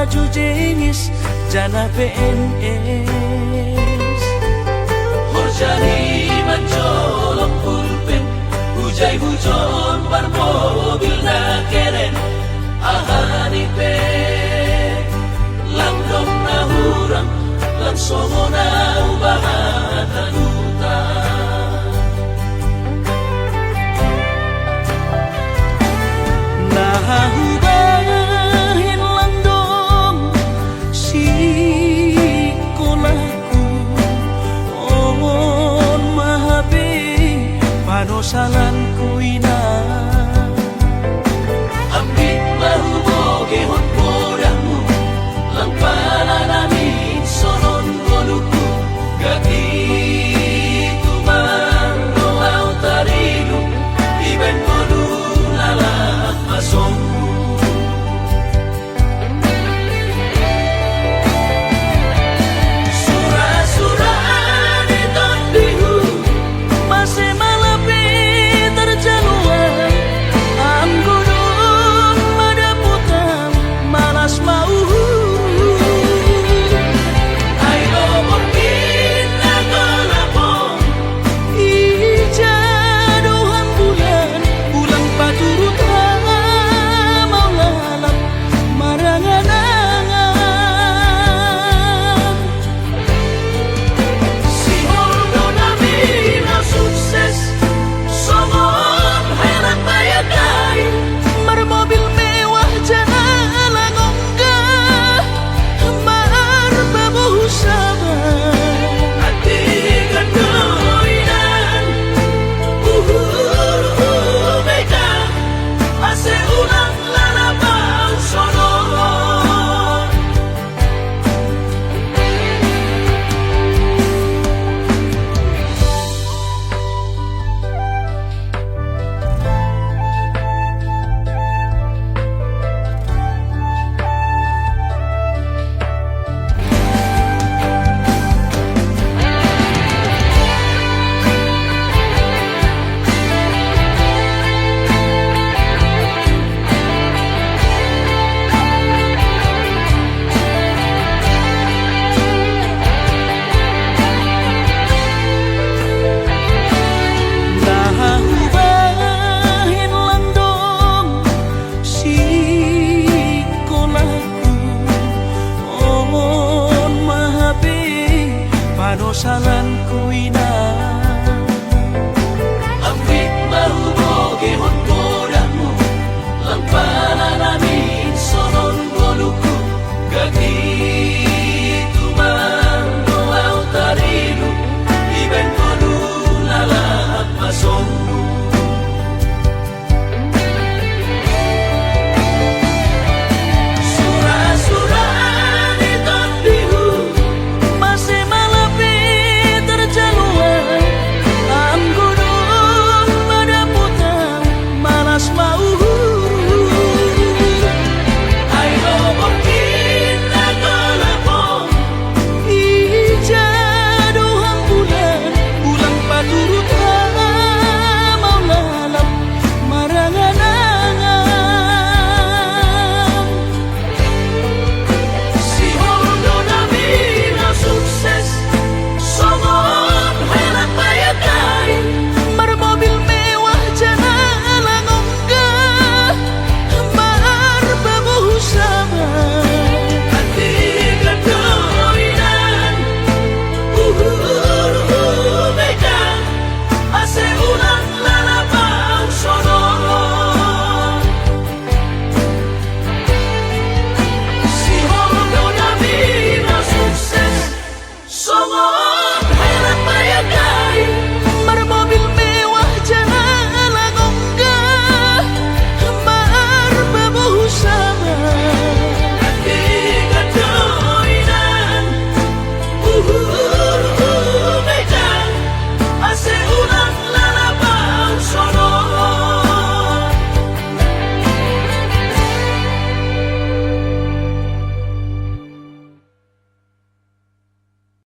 baju jenis jana PNS. Horjani mancolok pulpen, hujai hujon bar mobil na keren. Ahani pe langdong na hurang, langsongo na ubahatan utang. Nahubahin langdong si kolaku, ongon mahabe panosalan kuina. Ambit mahuboge hot modahmu, lang pala namin sonon goluku. Gati tumang doaw tarilu, iben golu lalak masongku. Surah-surah di tondihu, Masih malapi terjaluan anggunun madaputan malas mau. ayo mungkin nagalapong. Ijaduhan bulan bulan paturutan mau lalap marangan-angan. Si Holdo namin ang sukses, somon heran bayagay. Marmobil mewah jalan onggah marbabuh sabar. Ati kandoinan, meka, ase ulang lalabang sonon. Nahubahin langdong si kolaku, ongon mahabe panosalan kuina.